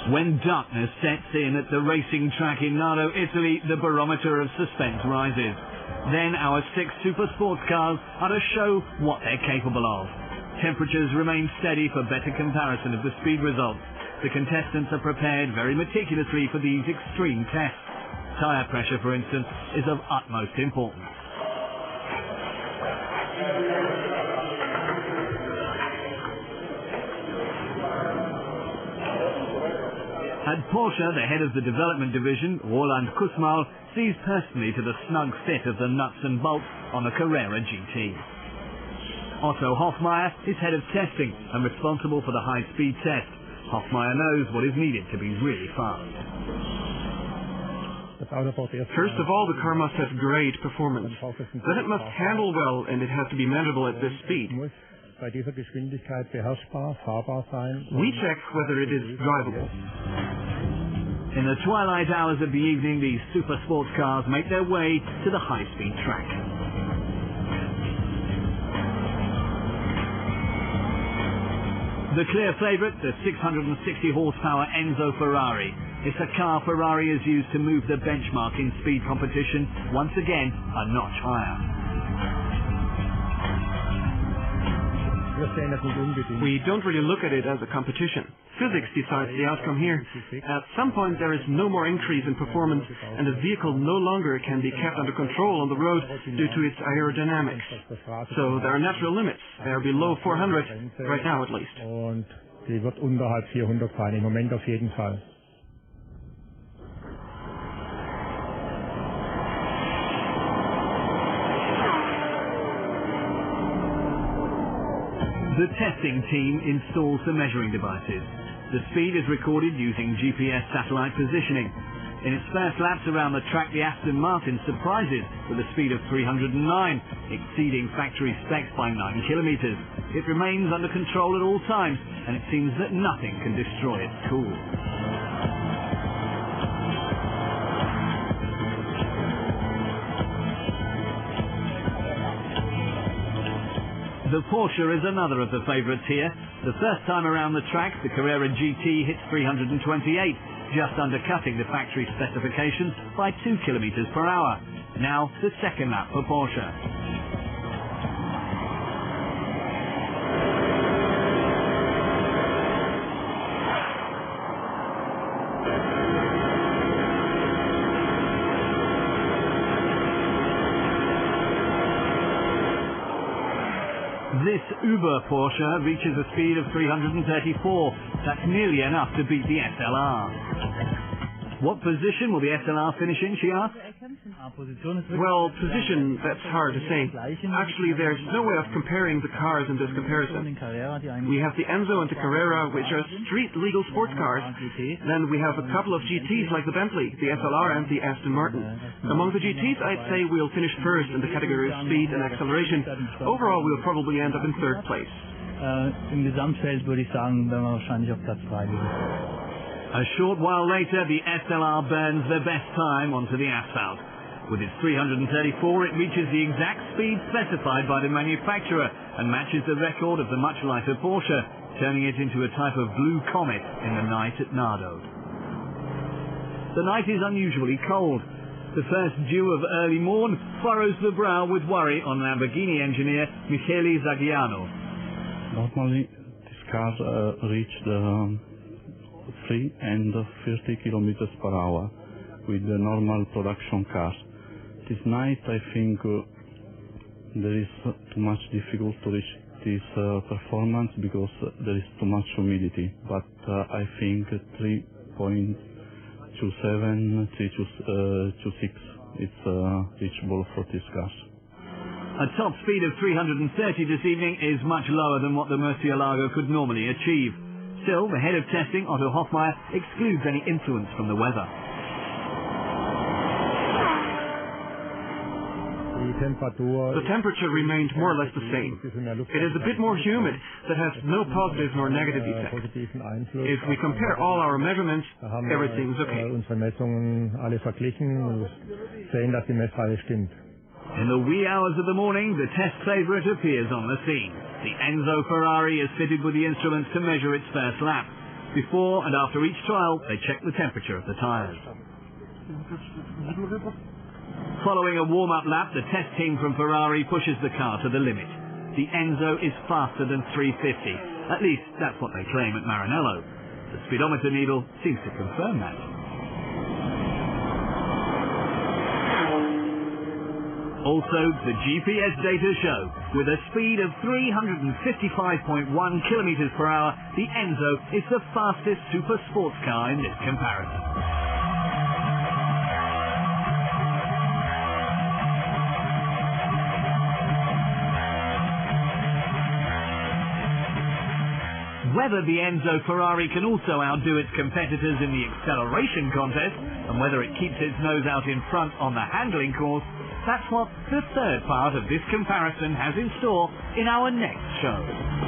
When darkness sets in at the racing track in Nardo, Italy, the barometer of suspense rises. Then our 6 super sports cars are to show what they're capable of. Temperatures remain steady for better comparison of the speed results. The contestants are prepared very meticulously for these extreme tests. Tyre pressure, for instance, is of utmost importance. At Porsche, the head of the development division, Roland Kussmaul, sees personally to the snug fit of the nuts and bolts on the Carrera GT. Otto Hoffmeier is head of testing and responsible for the high-speed test. Hoffmeier knows what is needed to be really fast. First of all, the car must have great performance. Then it must handle well, and it has to be manageable at this speed. We check whether it is drivable. In the twilight hours of the evening, these super sports cars make their way to the high-speed track. The clear favourite, the 660 horsepower Enzo Ferrari. It's a car Ferrari has used to move the benchmark in speed competition once again a notch higher. We don't really look at it as a competition. Physics decides the outcome here. At some point there is no more increase in performance, and the vehicle no longer can be kept under control on the road due to its aerodynamics. So there are natural limits. They are below 400, right now at least. The testing team installs the measuring devices. The speed is recorded using GPS satellite positioning. In its first laps around the track, the Aston Martin surprises with a speed of 309, exceeding factory specs by 9 kilometers. It remains under control at all times, and it seems that nothing can destroy its cool. The Porsche is another of the favourites here. The first time around the track, the Carrera GT hits 328, just undercutting the factory specifications by 2 kilometers per hour. Now, the second lap for Porsche. This Uber Porsche reaches a speed of 334. That's nearly enough to beat the SLR. What position will the SLR finish in, she asks? Well, position, that's hard to say. Actually, there's no way of comparing the cars in this comparison. We have the Enzo and the Carrera, which are street-legal sports cars. Then we have a couple of GTs like the Bentley, the SLR and the Aston Martin. Among the GTs, I'd say we'll finish first in the category of speed and acceleration. Overall, we'll probably end up in third place. Im Gesamtfeld würde ich sagen, werden wir wahrscheinlich auf Platz 3 liegen. A short while later, the SLR burns the best time onto the asphalt. With its 334, it reaches the exact speed specified by the manufacturer and matches the record of the much lighter Porsche, turning it into a type of blue comet in the night at Nardo. The night is unusually cold. The first dew of early morn furrows the brow with worry on Lamborghini engineer Michele Zagiano. Normally, these cars reach the 3 and 30 kilometers per hour with the normal production cars. This night I think there is too much difficult to reach this performance because there is too much humidity, but I think 3.27, 3.26 it's reachable for these cars. A top speed of 330 this evening is much lower than what the Murcielago could normally achieve. Still, the head of testing, Otto Hoffmeier, excludes any influence from the weather. The temperature remained more or less the same. It is a bit more humid, that has no positive nor negative effect. If we compare all our measurements, everything's okay. In the wee hours of the morning, the test favourite appears on the scene. The Enzo Ferrari is fitted with the instruments to measure its first lap. Before and after each trial, they check the temperature of the tyres. Following a warm-up lap, the test team from Ferrari pushes the car to the limit. The Enzo is faster than 350. At least, that's what they claim at Maranello. The speedometer needle seems to confirm that. Also, the GPS data show, with a speed of 355.1 kilometers per hour, the Enzo is the fastest super sports car in this comparison. Whether the Enzo Ferrari can also outdo its competitors in the acceleration contest, and whether it keeps its nose out in front on the handling course, that's what the third part of this comparison has in store in our next show.